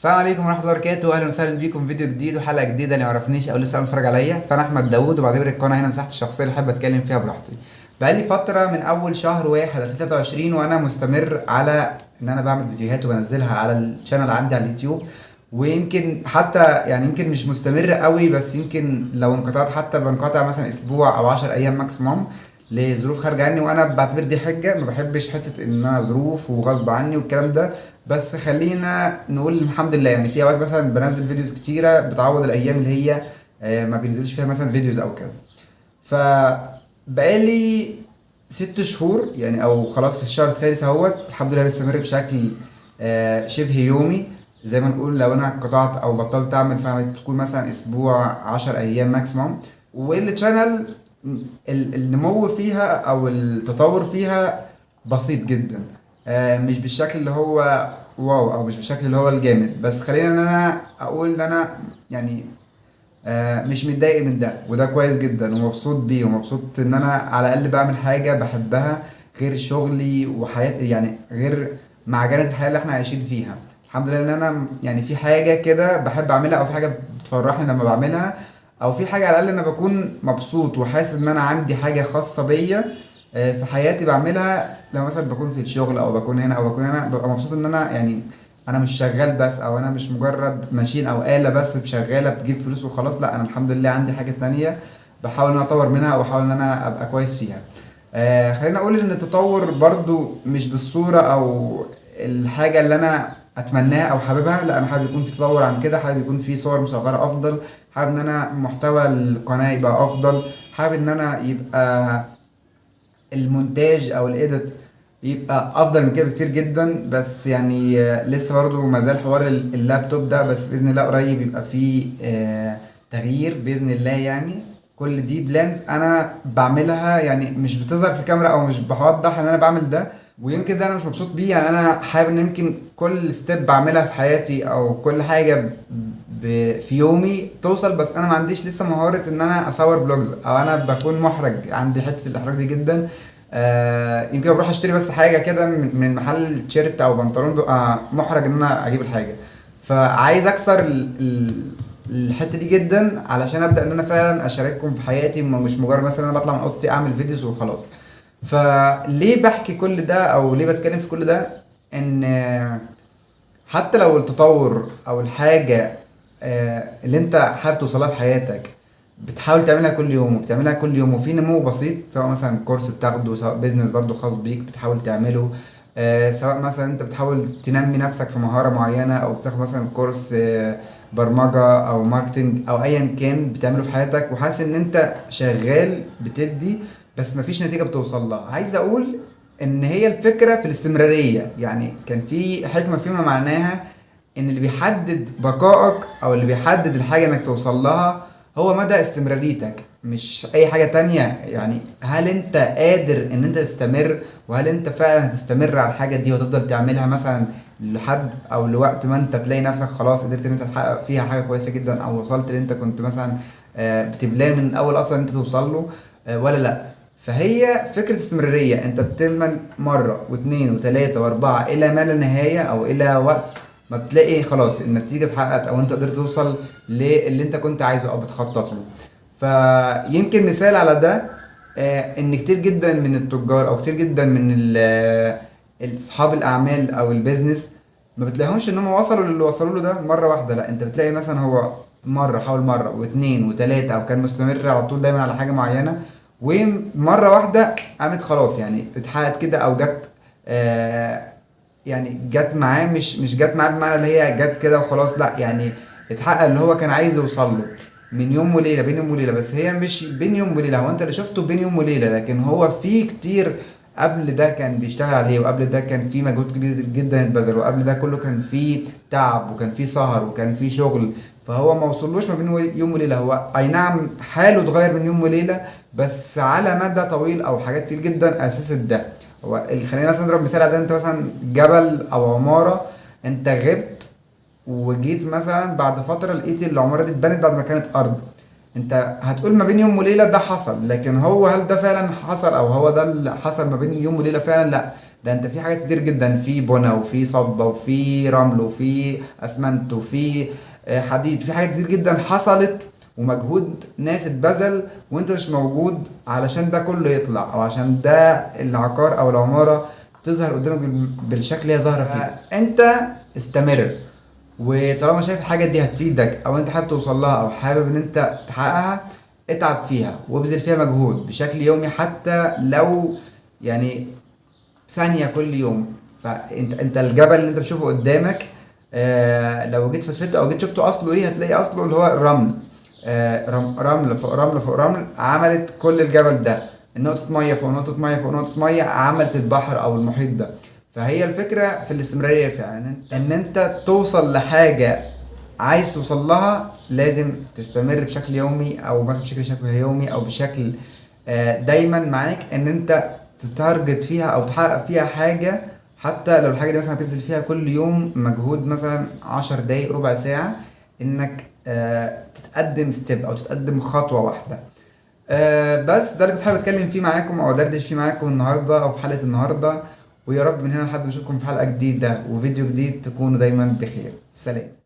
السلام عليكم ورحمة الله وبركاته، أهلا وسهلا بيكم في فيديو جديد وحلقة جديدة. اللي معرفنيش أو لسه بتفرج عليا، فأنا أحمد داوود وبعتبر القناة هنا مساحتي الشخصية اللي بحب أتكلم فيها براحتي. بقالي فترة من أول شهر 1 2023 وأنا مستمر على إن أنا بعمل فيديوهات وبنزلها على الشانل عندي على اليوتيوب. ويمكن حتى يمكن مش مستمر قوي، بس يمكن لو انقطعت حتى بنقطع مثلا أسبوع أو 10 أيام ماكسيموم لظروف خارجة عني، وانا بعتبر دي حجة. ما بحبش حتة ان انا ظروف وغصب عني والكلام ده، بس خلينا نقول الحمد لله. يعني في اوقات مثلا بنزل فيديوز كتيرة بتعوض الايام اللي هي ما بينزلش فيها مثلا فيديوز او كده. فبقالي 6 شهور يعني، او خلاص في الشهر السادس اهوت، الحمد لله بستمر بشكل شبه يومي. زي ما نقول لو انا قطعت او بطلت اعمل فبتكون مثلا اسبوع 10 ايام ماكسيموم. والشانل النمو فيها او التطور فيها بسيط جدا. مش بالشكل اللي هو واو، او مش بالشكل اللي هو الجامد، بس خلينا ان انا اقول ان انا يعني مش متضايق من ده، وده كويس جدا ومبسوط بيه، ومبسوط ان انا على الاقل بعمل حاجة بحبها غير شغلي وحياتي، يعني غير معجنة الحياة اللي احنا عايشين فيها. الحمد لله ان انا يعني في حاجة كده بحب اعملها، او في حاجة بتفرحني لما بعملها، او في حاجة على الاقل انا بكون مبسوط وحاسس ان انا عندي حاجة خاصة بيا في حياتي بعملها. لما مثلا بكون في الشغل او بكون هنا او بكون هنا، ببقى مبسوط ان انا يعني انا مش شغال بس، او انا مش مجرد ماشين او آلة بس شغالة بتجيب فلوس وخلاص. لا، انا الحمد لله عندي حاجة تانية بحاول ان انا اطور منها، او بحاول ان انا ابقى كويس فيها. خلينا اقول ان التطور برضو مش بالصورة او الحاجة اللي انا اتمناها او حاببها. لا، انا حابب يكون في تطور عن كده، حابب يكون في صور مصغرة افضل، حابب ان انا محتوى القناة يبقى افضل، حابب ان انا يبقى المونتاج او الايديت يبقى افضل من كده بكتير جدا. بس يعني لسه برضو مازال حوار اللابتوب ده، بس باذن الله قريب يبقى فيه تغيير باذن الله. يعني كل دي بلانز انا بعملها، يعني مش بتظهر في الكاميرا او مش بوضح ان انا بعمل ده، ويمكن ده انا مش مبسوط بيه. يعني انا حابب ان يمكن كل ستيب بعملها في حياتي او كل حاجه في يومي توصل، بس انا ما عنديش لسه مهارة ان انا اصور فلوجز، او انا بكون محرج، عندي حتة الاحراج دي جدا. يمكن بروح اشتري بس حاجة كده من محل تيشيرت او بنطلون، ببقى محرج ان انا اجيب الحاجة. فعايز اكسر الحتة دي جدا علشان ابدا ان انا فعلا اشارككم في حياتي، مش مجرد مثلا انا بطلع من اوضتي اعمل فيديوز وخلاص. فليه بحكي كل ده او ليه بتكلم في كل ده؟ ان حتى لو التطور او الحاجة اللي انت حابب توصلها في حياتك بتحاول تعملها كل يوم وبتعملها كل يوم، وفي نمو بسيط، سواء مثلا كورس بتاخده، سواء بيزنس برضو خاص بيك بتحاول تعمله، سواء مثلا انت بتحاول تنمي نفسك في مهارة معينة، او بتاخد مثلا كورس برمجة او ماركتينج او ايا كان بتعمله في حياتك، وحاسس ان انت شغال بتدي بس مفيش نتيجة بتوصل لها. عايز اقول ان هي الفكرة في الاستمرارية. يعني كان في حكمة فيما معناها ان اللي بيحدد بقائك او اللي بيحدد الحاجة انك توصل لها هو مدى استمراريتك، مش اي حاجة تانية. يعني هل انت قادر ان انت تستمر، وهل انت فعلا هتستمر على الحاجة دي وتفضل تعملها مثلا لحد او لوقت ما انت تلاقي نفسك خلاص قدرت ان انت تحقق فيها حاجة كويسة جدا، او وصلت اللي انت كنت مثلا بتبلان من الاول اصلا ان انت توصل له، ولا لا. فهي فكرة استمرارية، انت بتعمل مرة واثنين وثلاثة واربعة الى ما لا نهاية، او الى وقت ما بتلاقي خلاص النتيجة اتحققت، او انت قدرت توصل للي انت كنت عايزه او بتخطط له. فيمكن مثال على ده ان كتير جدا من التجار، او كتير جدا من اصحاب الاعمال او البيزنس، ما بتلاقيهمش ان هم وصلوا للي وصلوا له ده مرة واحدة. لا، انت بتلاقي مثلا هو مرة حاول مرة واثنين وثلاثة، او كان مستمر على طول دايما على حاجة معينة، ومرة واحدة قامت خلاص يعني اتحققت كده، او جت يعني جت معاه، مش جت معاه بمعنى اللي هي جت كده وخلاص، لا يعني اتحقق اللي هو كان عايز يوصل له من يوم وليله، بين يوم وليله. بس هي مش بين يوم وليله، هو انت اللي شفته بين يوم وليله، لكن هو في كتير قبل ده كان بيشتغل عليه، وقبل ده كان في مجهود كبير جدا اتبذل، وقبل ده كله كان في تعب وكان في سهر وكان في شغل. فهو ما وصلوش ما بين يوم وليله. هو اي نعم حاله اتغير من يوم وليله، بس على مدى طويل او حاجات كتير جدا اسست ده. هو خلينا مثلا نضرب مثال على ده. انت مثلا جبل او عمارة، انت غبت وجيت مثلا بعد فترة لقيت العمارة دي اتبنت بعد ما كانت ارض. انت هتقول ما بين يوم وليلة ده حصل، لكن هل ده فعلا حصل، او هو ده اللي حصل ما بين يوم وليلة فعلا؟ لا، ده انت في حاجات كتير جدا، في بنى وفي صبة وفي رمل وفي اسمنت وفي حديد، في حاجات كتير جدا حصلت ومجهود ناس اتبذل وانت مش موجود علشان ده كله يطلع، او عشان ده العقار او العمارة تظهر قدامك بالشكل اللي هي ظاهرة فيه. انت استمر، وطالما شايف الحاجة دي هتفيدك او انت حابب توصل لها او حابب ان انت تحققها، اتعب فيها وابذل فيها مجهود بشكل يومي، حتى لو يعني ثانية كل يوم. فانت الجبل اللي انت بتشوفه قدامك، لو جيت فتفته او جيت شفته اصله ايه، هتلاقي اصله اللي هو الرمل. رمل فوق رمل فوق رمل عملت كل الجبل ده. نقطة مية فوق نقطة مية فوق نقطة مية عملت البحر او المحيط ده. فهي الفكرة في الاستمرارية فعلا، ان انت توصل لحاجة عايز توصل لها، لازم تستمر بشكل يومي، او مثلا بشكل شبه يومي، او بشكل دايما معاك، ان انت تتارجت فيها او تحقق فيها حاجة. حتى لو الحاجة دي مثلا هتبذل فيها كل يوم مجهود مثلا 10 دقايق ربع ساعة، انك تتقدم ستيب او تتقدم خطوة واحدة. بس ده اللي كنت حابب اتكلم فيه معاكم او ادردش فيه معاكم النهاردة او في حلقة النهاردة. ويا رب من هنا لحد ما اشوفكم في حلقة جديدة وفيديو جديد تكونوا دايما بخير. سلام.